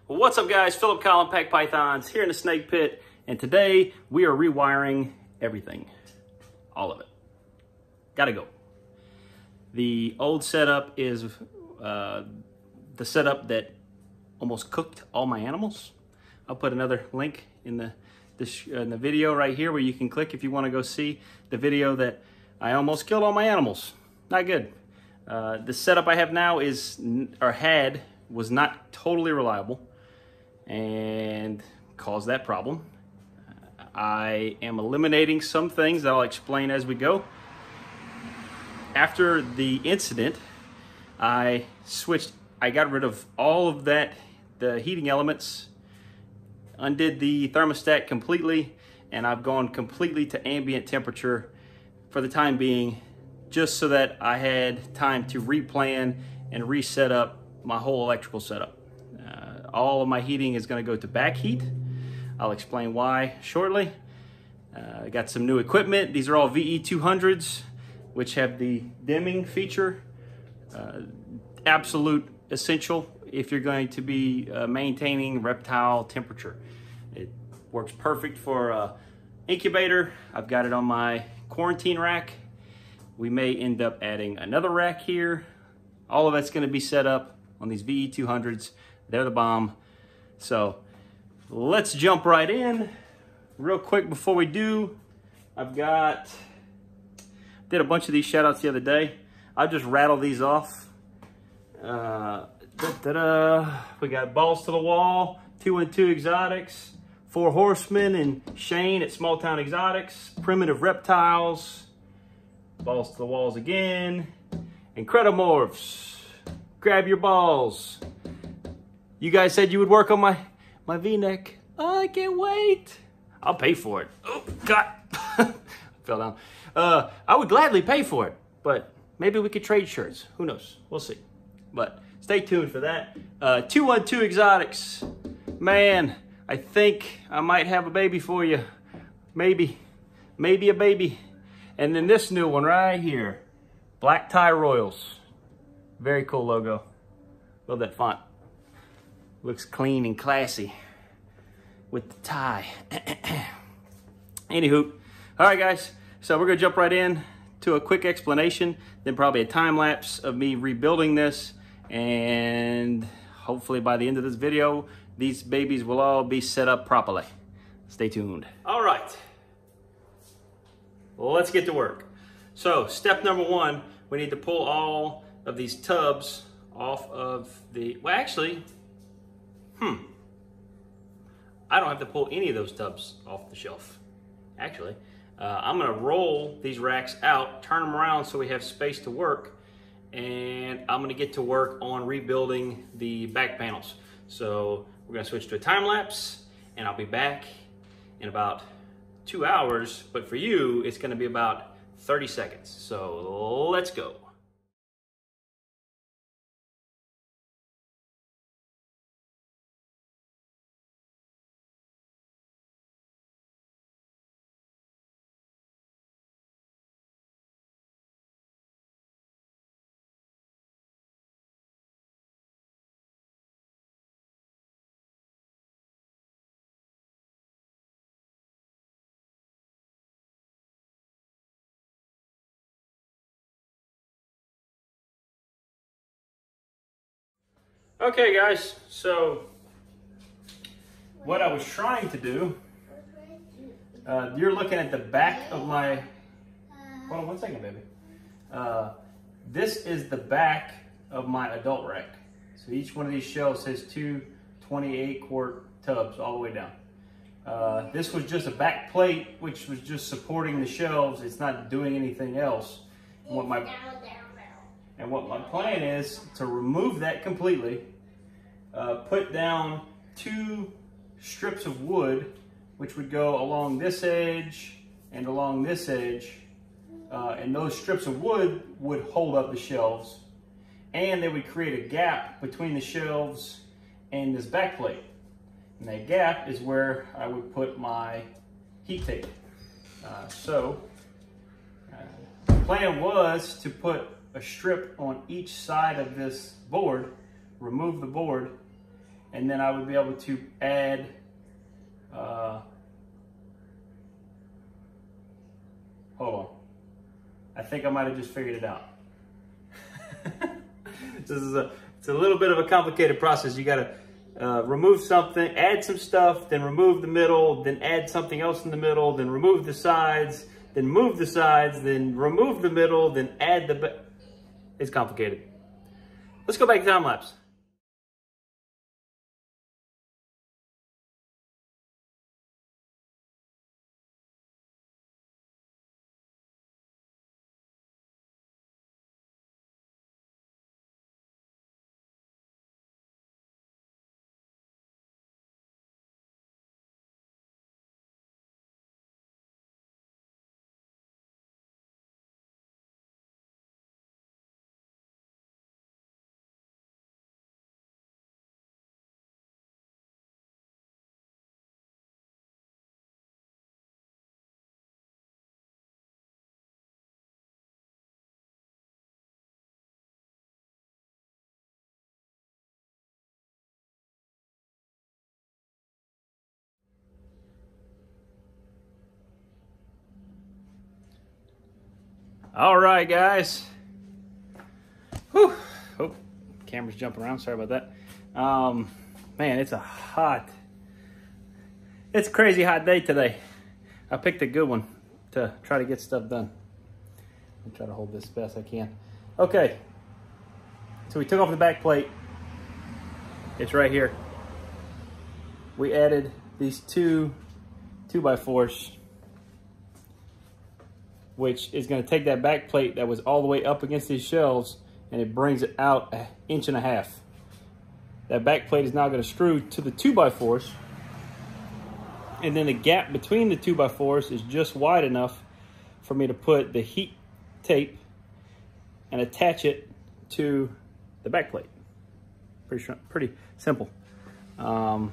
What's up, guys? Philip Collin Pack Pythons here in the snake pit, and today we are rewiring everything. All of it. Gotta go. The old setup is the setup that almost cooked all my animals. I'll put another link in the video right here where you can click if you want to go see the video that I almost killed all my animals. Not good. The setup I have now was not totally reliable and caused that problem. I am eliminating some things that I'll explain as we go. After the incident, I got rid of all of the heating elements, undid the thermostat completely, and I've gone completely to ambient temperature for the time being, just so that I had time to replan and reset up my whole electrical setup. All of my heating is going to go to back heat. I'll explain why shortly. I got some new equipment. These are all VE200s, which have the dimming feature. Absolute essential if you're going to be maintaining reptile temperature. It works perfect for incubator. I've got it on my quarantine rack. We may end up adding another rack here. All of that's going to be set up on these VE200s. They're the bomb. So let's jump right in. Real quick before we do, did a bunch of these shout outs the other day. I'll just rattle these off. We got Balls to the Wall, 212 Xotics, Four Horseman and Shane at Small Town Exotics, Primitive Reptiles, Balls to the Walls again, IncrediMorphs, Grab Your Balls. You guys said you would work on my V-neck. Oh, I can't wait. I'll pay for it. Oh, God. Fell down. I would gladly pay for it, but maybe we could trade shirts. Who knows? We'll see. But stay tuned for that. 212 Exotics. Man, I think I might have a baby for you. Maybe a baby. And then this new one right here, Black Tie Royals. Very cool logo. Love that font. Looks clean and classy with the tie. Anywho, all right, guys. So we're gonna jump right in to a quick explanation, then probably a time lapse of me rebuilding this, and hopefully by the end of this video, these babies will all be set up properly. Stay tuned. All right. Let's get to work. So step number one, we need to pull all of these tubs off of the, well, actually, I don't have to pull any of those tubs off the shelf. Actually, I'm gonna roll these racks out, turn them around so we have space to work, and I'm gonna get to work on rebuilding the back panels. So we're gonna switch to a time lapse, and I'll be back in about 2 hours, but for you, it's gonna be about 30 seconds. So let's go. Okay, guys, so what I was trying to do, you're looking at the back of my, hold on one second, baby. This is the back of my adult rack. So each one of these shelves has two 28-quart tubs all the way down. This was just a back plate, which was just supporting the shelves. It's not doing anything else. And what my plan is to remove that completely, put down 2 strips of wood, which would go along this edge and along this edge. And those strips of wood would hold up the shelves, and they would create a gap between the shelves and this back plate. And that gap is where I would put my heat tape. The plan was to put a strip on each side of this board, remove the board, and then I would be able to add hold on. I think I might have just figured it out. It's a little bit of a complicated process. You gotta remove something, add some stuff, then remove the middle, then add something else in the middle, then remove the sides, then move the sides, then remove the middle, then add the It's complicated. Let's go back to time lapse. All right, guys. Whew. Oh, camera's jumping around. Sorry about that. Man, it's a crazy hot day today. I picked a good one to try to get stuff done. I'll try to hold this as best I can. Okay. So we took off the back plate. It's right here. We added these two 2x4s, which is going to take that back plate that was all the way up against these shelves, and it brings it out 1.5 inches. That back plate is now going to screw to the 2x4s, and then the gap between the 2x4s is just wide enough for me to put the heat tape and attach it to the back plate. Pretty simple. I'm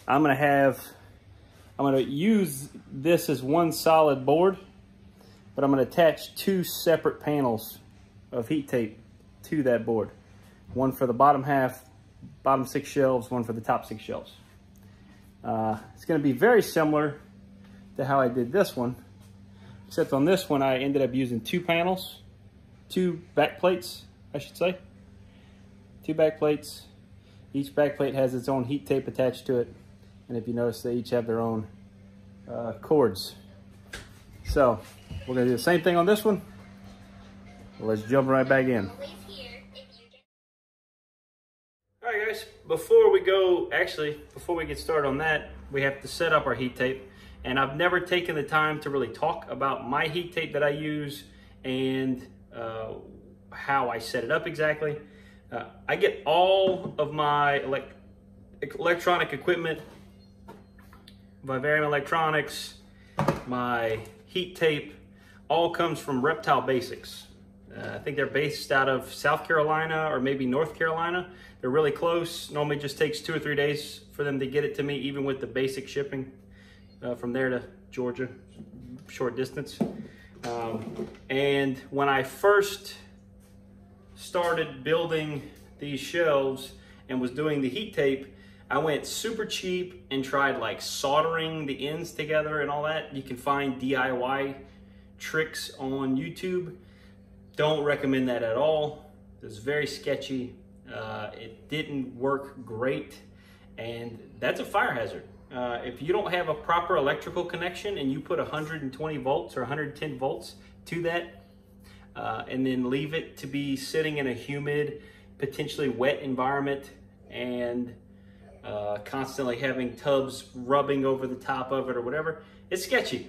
going to use this as one solid board, but I'm going to attach 2 separate panels of heat tape to that board. One for the bottom 6 shelves, one for the top 6 shelves. It's going to be very similar to how I did this one, except on this one I ended up using 2 panels, 2 back plates, I should say. 2 back plates. Each back plate has its own heat tape attached to it, and if you notice, they each have their own cords. So we're going to do the same thing on this one. Let's jump right back in. All right, guys, before we get started on that, we have to set up our heat tape. And I've never taken the time to really talk about my heat tape that I use and how I set it up exactly. I get all of my electronic equipment, Vivarium Electronics, my heat tape, all comes from Reptile Basics. I think they're based out of South Carolina or maybe North Carolina. They're really close. Normally just takes 2 or 3 days for them to get it to me, even with the basic shipping from there to Georgia, short distance. And when I first started building these shelves and was doing the heat tape, I went super cheap and tried like soldering the ends together and all that. You can find DIY tricks on YouTube. Don't recommend that at all. It's very sketchy. It didn't work great, and that's a fire hazard. If you don't have a proper electrical connection and you put 120 volts or 110 volts to that, and then leave it to be sitting in a humid, potentially wet environment, and constantly having tubs rubbing over the top of it or whatever, it's sketchy.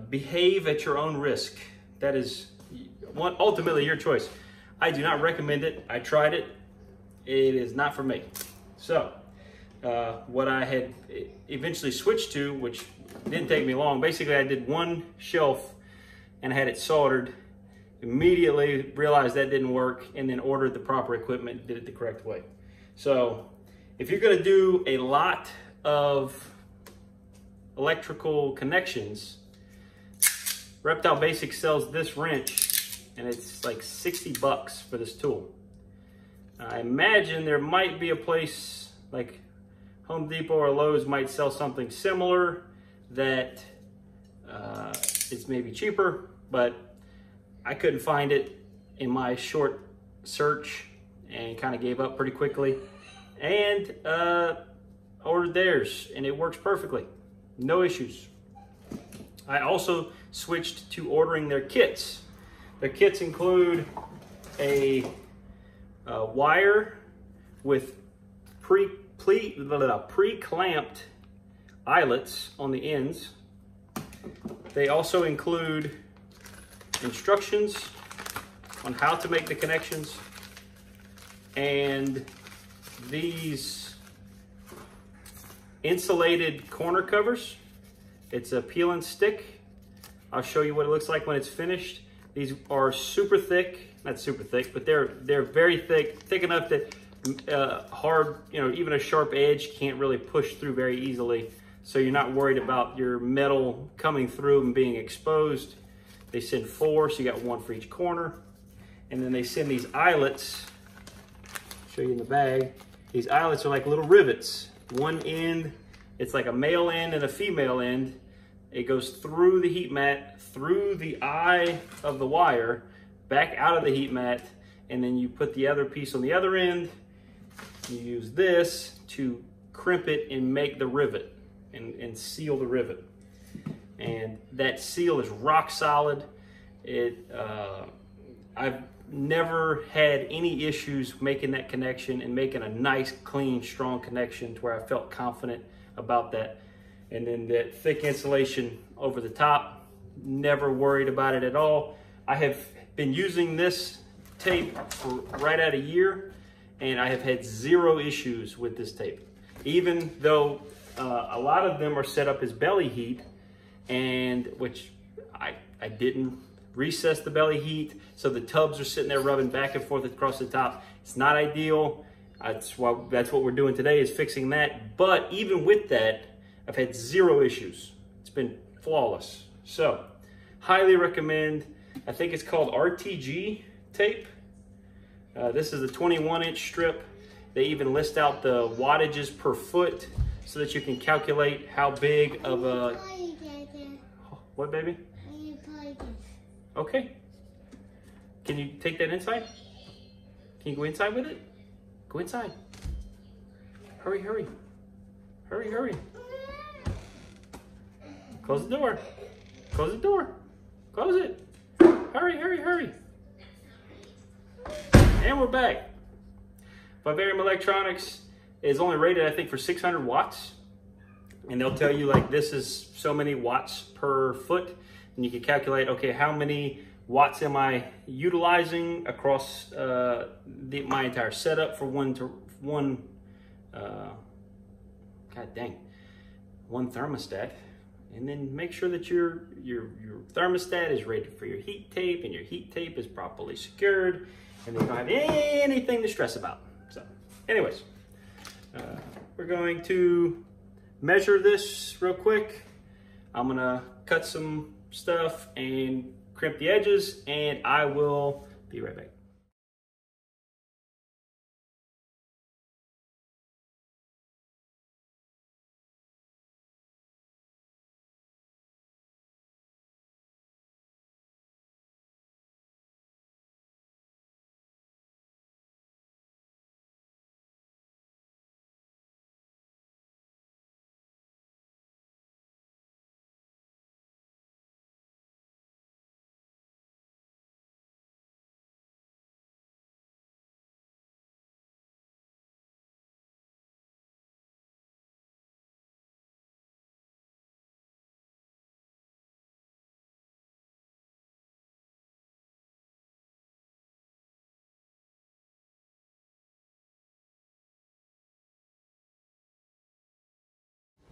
Behave at your own risk. That is ultimately your choice. I do not recommend it. I tried it. It is not for me. So what I had eventually switched to, which didn't take me long, basically I did one shelf and had it soldered. Immediately realized that didn't work, and then ordered the proper equipment, did it the correct way. So if you're going to do a lot of electrical connections, Reptile Basics sells this wrench, and it's like $60 for this tool. I imagine there might be a place like Home Depot or Lowe's might sell something similar that it's maybe cheaper, but I couldn't find it in my short search and kind of gave up pretty quickly, and ordered theirs, and it works perfectly. No issues. I also switched to ordering their kits. Their kits include a wire with pre-clamped eyelets on the ends. They also include instructions on how to make the connections, and these insulated corner covers. It's a peel and stick. I'll show you what it looks like when it's finished. These are super thick, not super thick, but they're very thick enough that hard, you know, even a sharp edge can't really push through very easily. So you're not worried about your metal coming through and being exposed. They send 4, so you got 1 for each corner. And then they send these eyelets. I'll show you in the bag. These eyelets are like little rivets. One end, it's like a male end and a female end. It goes through the heat mat, through the eye of the wire, back out of the heat mat, and then you put the other piece on the other end. You use this to crimp it and make the rivet and seal the rivet. And that seal is rock solid. I've never had any issues making that connection and making a nice, clean, strong connection to where I felt confident about that. And then that thick insulation over the top, never worried about it at all. I have been using this tape for right at a year, and I have had 0 issues with this tape. Even though a lot of them are set up as belly heat, and which I didn't recess the belly heat, so the tubs are sitting there rubbing back and forth across the top. It's not ideal. That's what we're doing today, is fixing that. But even with that, I've had 0 issues. It's been flawless. So, highly recommend. I think it's called RTG tape. This is a 21-inch strip. They even list out the wattages per foot so that you can calculate how big of a... What, baby? Okay. Can you take that inside? Can you go inside with it? Go inside. Hurry, hurry. Hurry, hurry. Close the door. Close the door. Close it. Hurry, hurry, hurry. And we're back. Vivarium Electronics is only rated, I think, for 600 watts. And they'll tell you, like, this is so many watts per foot. And you can calculate, okay, how many watts am I utilizing across my entire setup for one thermostat. And then make sure that your thermostat is rated for your heat tape, and your heat tape is properly secured, and then you don't have anything to stress about. So, anyways, we're going to measure this real quick. I'm gonna cut some stuff and crimp the edges, and I will be right back.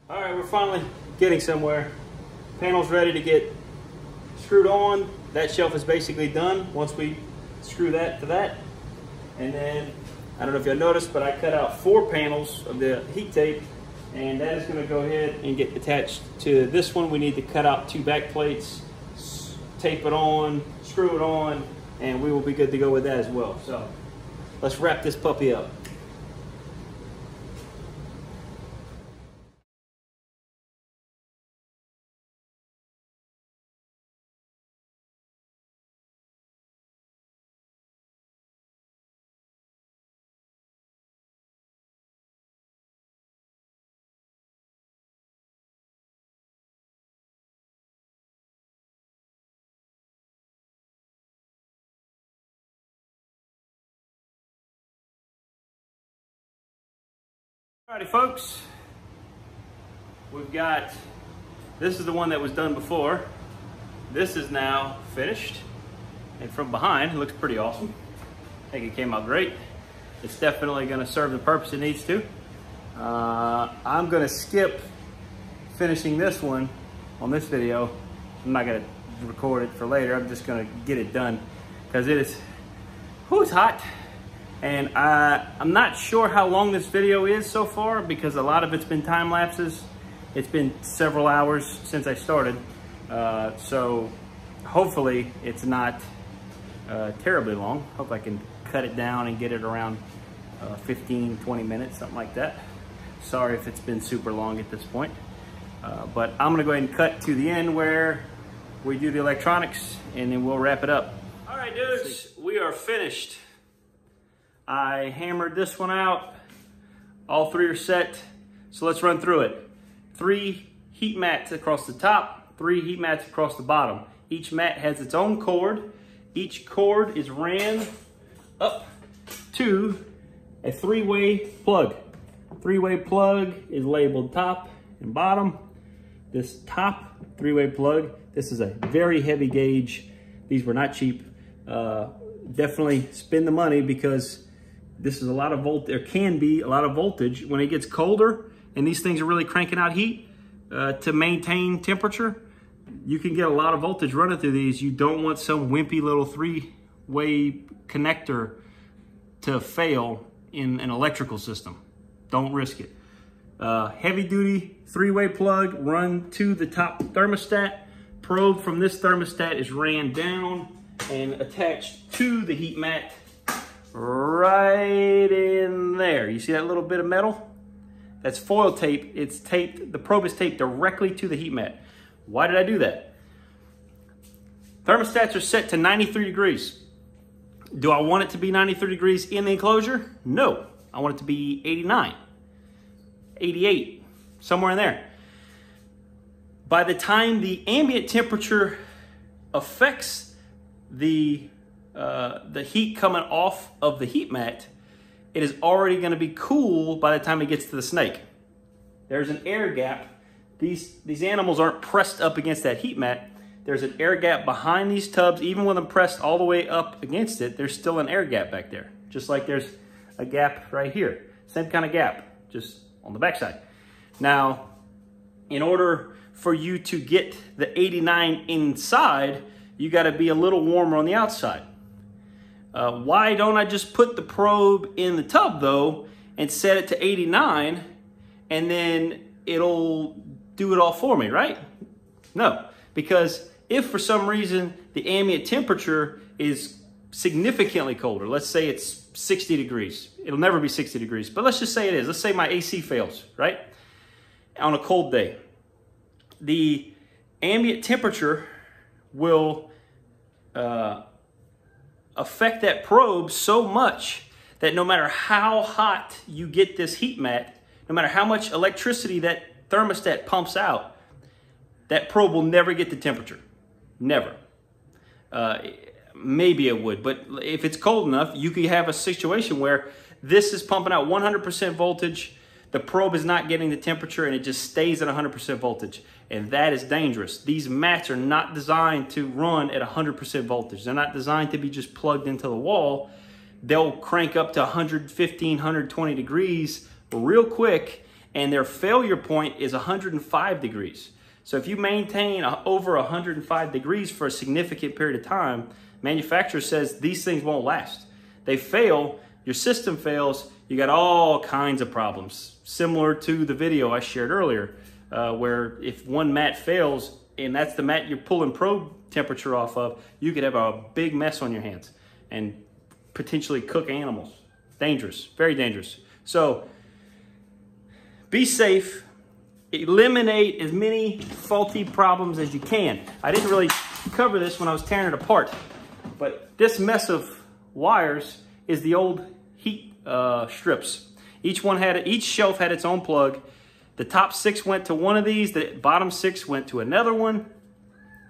All right, we're finally getting somewhere. Panel's ready to get screwed on. That shelf is basically done once we screw that to that. And then, I don't know if y'all noticed, but I cut out 4 panels of the heat tape, and that is gonna go ahead and get attached to this one. We need to cut out 2 back plates, tape it on, screw it on, and we will be good to go with that as well. So let's wrap this puppy up. Alrighty folks, we've got, this is the one that was done before. This is now finished, and from behind it looks pretty awesome. I think it came out great. It's definitely going to serve the purpose it needs to. I'm going to skip finishing this one on this video. I'm not going to record it for later. I'm just going to get it done because it is, it's hot. And I'm not sure how long this video is so far because a lot of it's been time lapses. It's been several hours since I started. So hopefully it's not terribly long. Hope I can cut it down and get it around 15, 20 minutes, something like that. Sorry if it's been super long at this point. But I'm gonna go ahead and cut to the end where we do the electronics and then we'll wrap it up. All right, dudes, we are finished. I hammered this one out. All three are set. So let's run through it. 3 heat mats across the top, 3 heat mats across the bottom. Each mat has its own cord. Each cord is ran up to a 3-way plug. 3-way plug is labeled top and bottom. This top 3-way plug, this is a very heavy gauge. These were not cheap. Definitely spend the money because this is a lot of there can be a lot of voltage when it gets colder and these things are really cranking out heat to maintain temperature. You can get a lot of voltage running through these. You don't want some wimpy little 3-way connector to fail in an electrical system. Don't risk it. Heavy duty 3-way plug run to the top thermostat. Probe from this thermostat is ran down and attached to the heat mat right in there. You see that little bit of metal? That's foil tape. It's taped, the probe is taped directly to the heat mat. Why did I do that? Thermostats are set to 93 degrees. Do I want it to be 93 degrees in the enclosure? No, I want it to be 89, 88, somewhere in there. By the time the ambient temperature affects the heat coming off of the heat mat, it is already going to be cool by the time it gets to the snake. There's an air gap. These animals aren't pressed up against that heat mat. There's an air gap behind these tubs. Even when I'm pressed all the way up against it, there's still an air gap back there. Just like there's a gap right here. Same kind of gap, just on the backside. Now, in order for you to get the 89 inside, you got to be a little warmer on the outside. Why don't I just put the probe in the tub though and set it to 89 and then it'll do it all for me, right? No, because if for some reason the ambient temperature is significantly colder, let's say it's 60 degrees. It'll never be 60 degrees, but let's just say it is. Let's say my AC fails, right? On a cold day. The ambient temperature will affect that probe so much that no matter how hot you get this heat mat, no matter how much electricity that thermostat pumps out, that probe will never get the temperature. Never. Maybe it would, but if it's cold enough, you could have a situation where this is pumping out 100% voltage, the probe is not getting the temperature, and it just stays at 100% voltage. And that is dangerous. These mats are not designed to run at 100% voltage. They're not designed to be just plugged into the wall. They'll crank up to 115, 120 degrees real quick, and their failure point is 105 degrees. So if you maintain over 105 degrees for a significant period of time, manufacturer says these things won't last. They fail, your system fails, you got all kinds of problems. Similar to the video I shared earlier, where if one mat fails, and that's the mat you're pulling probe temperature off of, you could have a big mess on your hands and potentially cook animals. Dangerous, very dangerous. So be safe. Eliminate as many faulty problems as you can. I didn't really cover this when I was tearing it apart, but this mess of wires is the old heat strips. Each shelf had its own plug. The top 6 went to one of these, the bottom 6 went to another one.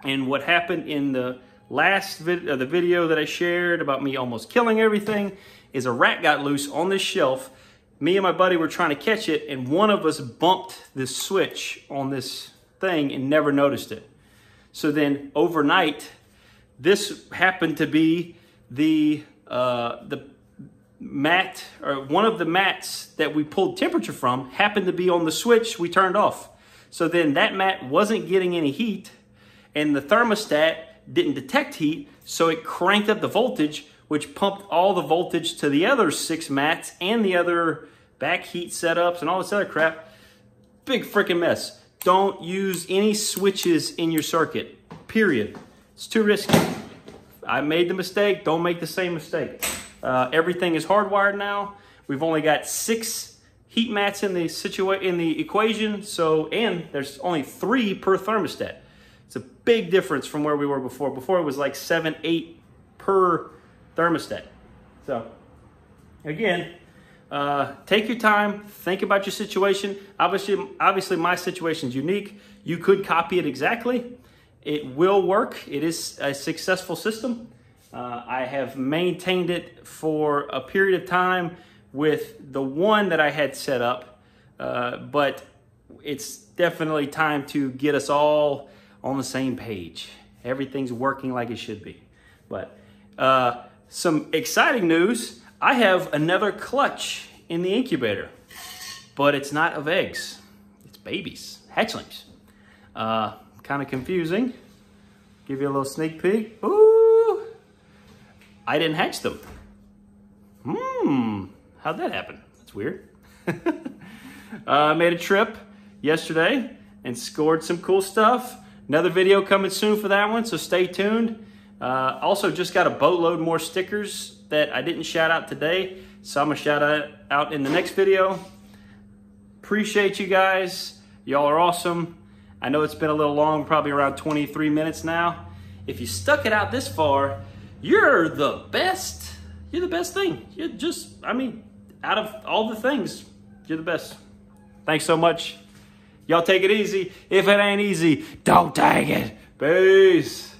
And what happened in the last video that I shared about me almost killing everything is a rat got loose on this shelf. Me and my buddy were trying to catch it, and one of us bumped this switch on this thing and never noticed it. So then overnight, this happened to be the mat, or one of the mats that we pulled temperature from happened to be on the switch we turned off. So then that mat wasn't getting any heat, and the thermostat didn't detect heat, so it cranked up the voltage, which pumped all the voltage to the other 6 mats and the other back heat setups and all this other crap. Big freaking mess. Don't use any switches in your circuit, period. It's too risky. I made the mistake, don't make the same mistake. Everything is hardwired now. We've only got 6 heat mats in the equation, and there's only 3 per thermostat. It's a big difference from where we were before. Before it was like 7, 8 per thermostat. So again, take your time, think about your situation. Obviously my situation is unique. You could copy it exactly. It will work. It is a successful system. I have maintained it for a period of time with the one that I had set up, but it's definitely time to get us all on the same page. Everything's working like it should be. But some exciting news, I have another clutch in the incubator, but it's not of eggs, it's babies, hatchlings. Kind of confusing. Give you a little sneak peek. Ooh, I didn't hatch them. How'd that happen? That's weird. I made a trip yesterday and scored some cool stuff. Another video coming soon for that one, so stay tuned. Also just got a boatload more stickers that I didn't shout out today, so I'm gonna shout out in the next video. Appreciate you guys. Y'all are awesome. I know it's been a little long, probably around 23 minutes now. If you stuck it out this far, you're the best. You're the best thing. You're just, I mean, out of all the things, you're the best. Thanks so much. Y'all take it easy. If it ain't easy, don't take it. Peace.